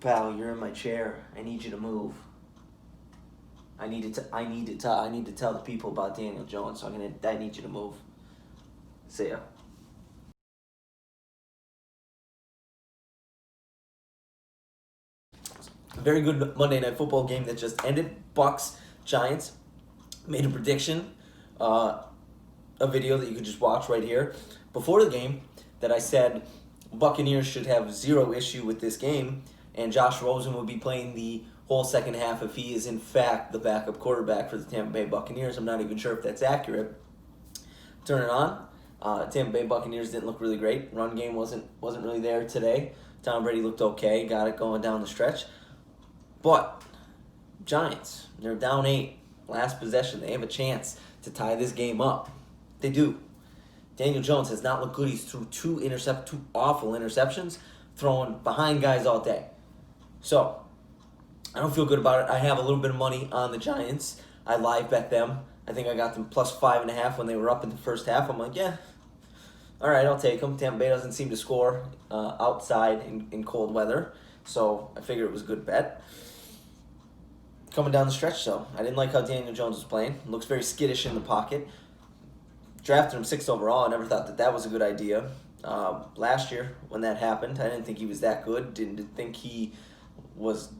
Pal, you're in my chair. I need you to move. I need to tell the people about Daniel Jones. So I need you to move. See ya. Very good Monday Night Football game that just ended. Bucks Giants. Made a prediction, a video that you could just watch right here before the game that I said Buccaneers should have zero issue with this game, and Josh Rosen would be playing the whole second half if he is in fact the backup quarterback for the Tampa Bay Buccaneers. I'm not even sure if that's accurate. Turn it on. Tampa Bay Buccaneers didn't look really great. Run game wasn't really there today. Tom Brady looked okay, got it going down the stretch. But Giants, they're down 8. Last possession, they have a chance to tie this game up. They do. Daniel Jones has not looked good. He's threw two awful interceptions, throwing behind guys all day. So, I don't feel good about it. I have a little bit of money on the Giants. I live bet them. I think I got them plus 5.5 when they were up in the first half. I'm like, yeah, all right, I'll take them. Tampa Bay doesn't seem to score outside in cold weather, so I figured it was a good bet. Coming down the stretch, though, I didn't like how Daniel Jones was playing. Looks very skittish in the pocket. Drafted him 6th overall. I never thought that was a good idea. Last year, when that happened, I didn't think he was that good. Didn't think he was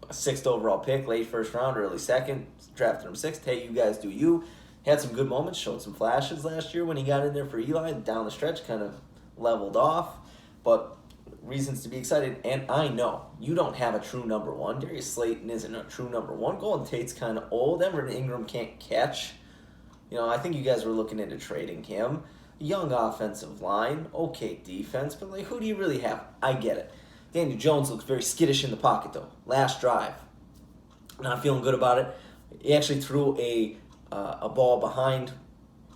a 6th overall pick, late first round, early second. Drafted him 6th. Hey, you guys do you. Had some good moments, showed some flashes last year when he got in there for Eli. Down the stretch, kind of leveled off. But reasons to be excited, and I know you don't have a true number one. Darius Slayton isn't a true number one. Golden Tate's kind of old. Everett Ingram can't catch. I think you guys were looking into trading him. Young offensive line, okay defense, but who do you really have? I get it. Daniel Jones looks very skittish in the pocket, though. Last drive, not feeling good about it. He actually threw a ball behind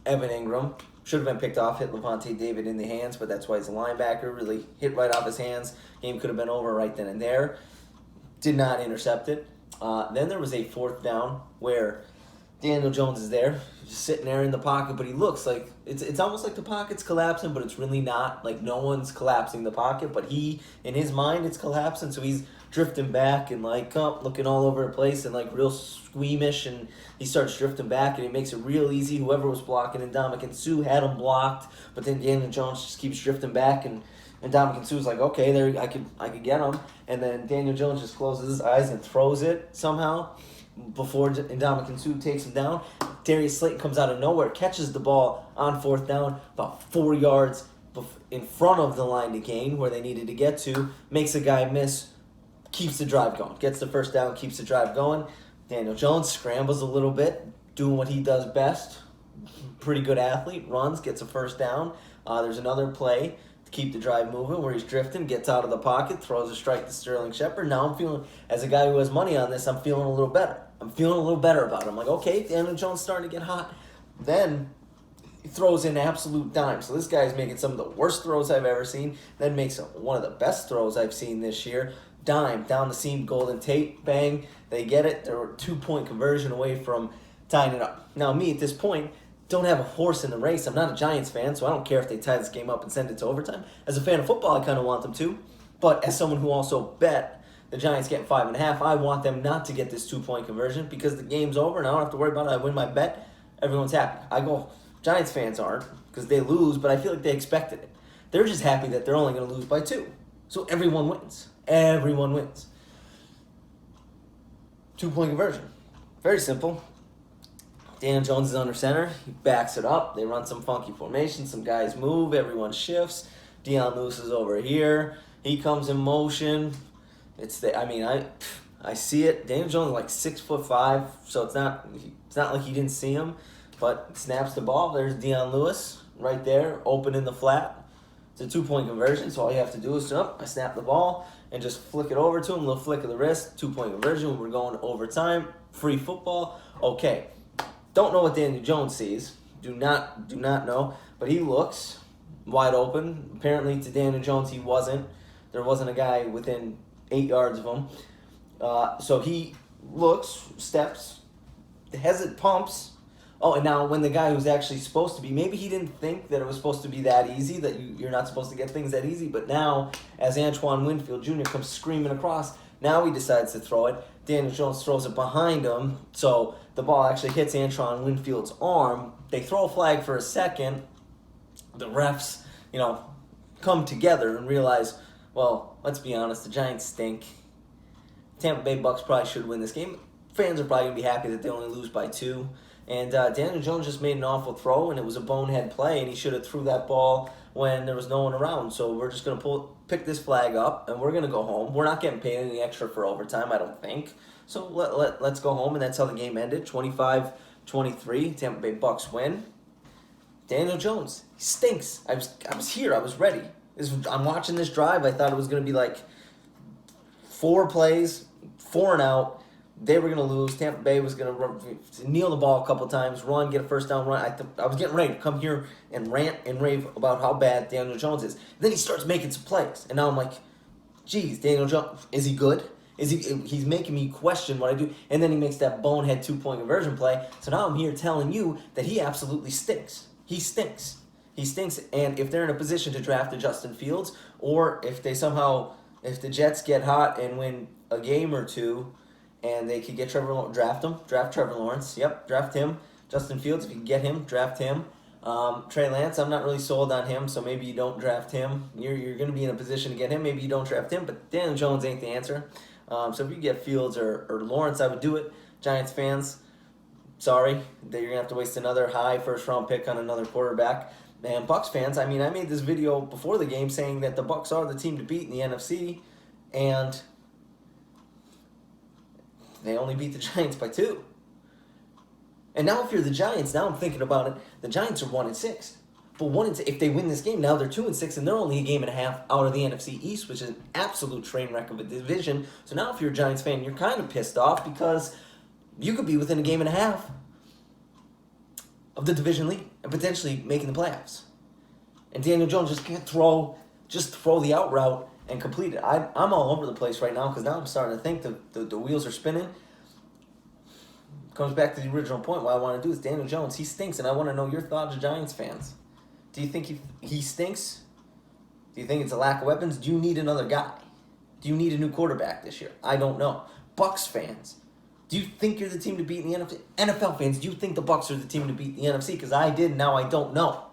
Evan Ingram. Should have been picked off, hit Levante David in the hands, but that's why he's a linebacker. Really hit right off his hands. Game could have been over right then and there. Did not intercept it. Then there was a 4th down where Daniel Jones is there, just sitting there in the pocket, but he looks like it's almost like the pocket's collapsing, but it's really not. Like no one's collapsing the pocket, but he, in his mind, it's collapsing, so he's drifting back and looking all over the place and real squeamish, and he starts drifting back and he makes it real easy. Whoever was blocking, and Ndamukong Suh had him blocked, but then Daniel Jones just keeps drifting back, and Ndamukong Suh's like, okay, there I could get him, and then Daniel Jones just closes his eyes and throws it somehow before Ndamukong Suh takes him down. Darius Slayton comes out of nowhere, catches the ball on 4th down, about 4 yards in front of the line to gain where they needed to get to, makes a guy miss, keeps the drive going, gets the 1st down, keeps the drive going. Daniel Jones scrambles a little bit, doing what he does best. Pretty good athlete, runs, gets a 1st down. There's another play to keep the drive moving where he's drifting, gets out of the pocket, throws a strike to Sterling Shepard. Now I'm feeling, as a guy who has money on this, I'm feeling a little better. I'm feeling a little better about it. I'm like, okay, Daniel Jones starting to get hot. Then he throws in absolute dime. So this guy's making some of the worst throws I've ever seen. Then makes one of the best throws I've seen this year. Dime, down the seam, Golden Tate, bang. They get it. They're a 2-point conversion away from tying it up. Now me at this point don't have a horse in the race. I'm not a Giants fan, so I don't care if they tie this game up and send it to overtime. As a fan of football, I kind of want them to. But as someone who also bet the Giants getting 5.5, I want them not to get this 2-point conversion because the game's over and I don't have to worry about it. I win my bet. Everyone's happy. I go, Giants fans aren't because they lose, but I feel like they expected it. They're just happy that they're only going to lose by 2. So everyone wins. Everyone wins. 2-point conversion. Very simple. Daniel Jones is under center. He backs it up. They run some funky formation. Some guys move. Everyone shifts. Dion Lewis is over here. He comes in motion. I see it. Daniel Jones is like 6'5", so it's not like he didn't see him, but snaps the ball. There's Dion Lewis right there, open in the flat. It's a 2-point conversion, so all you have to do is jump. I snap the ball and just flick it over to him. A little flick of the wrist. 2-point conversion. We're going overtime. Free football. Okay. Don't know what Daniel Jones sees. Do not know. But he looks wide open. Apparently to Daniel Jones he wasn't. There wasn't a guy within 8 yards of him. So he looks, steps, pumps, Oh, and now when the guy who's actually supposed to be, maybe he didn't think that it was supposed to be that easy, that you're not supposed to get things that easy, but now, as Antoine Winfield Jr. comes screaming across, now he decides to throw it. Daniel Jones throws it behind him, so the ball actually hits Antoine Winfield's arm. They throw a flag for a second. The refs, come together and realize, well, let's be honest, the Giants stink. Tampa Bay Bucks probably should win this game. Fans are probably going to be happy that they only lose by 2. And Daniel Jones just made an awful throw, and it was a bonehead play, and he should have threw that ball when there was no one around. So we're just going to pick this flag up, and we're going to go home. We're not getting paid any extra for overtime, I don't think. So let's go home, and that's how the game ended. 25-23, Tampa Bay Bucks win. Daniel Jones, he stinks. I was here. I was ready. I'm watching this drive. I thought it was going to be like 4 plays, 4 and out. They were going to lose. Tampa Bay was going to kneel the ball a couple times, run, get a first down run. I was getting ready to come here and rant and rave about how bad Daniel Jones is. Then he starts making some plays, and now I'm like, geez, Daniel Jones, is he good? He's making me question what I do. And then he makes that bonehead 2-point conversion play. So now I'm here telling you that he absolutely stinks. He stinks. He stinks. And if they're in a position to draft a Justin Fields, or if the Jets get hot and win a game or two, and they could get draft Trevor Lawrence. Yep, draft him. Justin Fields, if you can get him, draft him. Trey Lance, I'm not really sold on him, so maybe you don't draft him. You're going to be in a position to get him. Maybe you don't draft him, but Daniel Jones ain't the answer. So if you get Fields or Lawrence, I would do it. Giants fans, sorry that you're going to have to waste another high first-round pick on another quarterback. And Bucs fans, I made this video before the game saying that the Bucs are the team to beat in the NFC, and they only beat the Giants by 2. And now if you're the Giants, now I'm thinking about it, the Giants are 1-6. But if they win this game, now they're 2-6, and they're only a game and a half out of the NFC East, which is an absolute train wreck of a division. So now if you're a Giants fan, you're kind of pissed off because you could be within a game and a half of the division lead and potentially making the playoffs. And Daniel Jones just can't throw the out route and complete it. I'm all over the place right now because now I'm starting to think the wheels are spinning. Comes back to the original point. What I want to do is Daniel Jones. He stinks, and I want to know your thoughts, Giants fans. Do you think he stinks? Do you think it's a lack of weapons? Do you need another guy? Do you need a new quarterback this year? I don't know. Bucs fans, do you think you're the team to beat in the NFC? NFL fans, do you think the Bucs are the team to beat in the NFC? Because I did, now I don't know.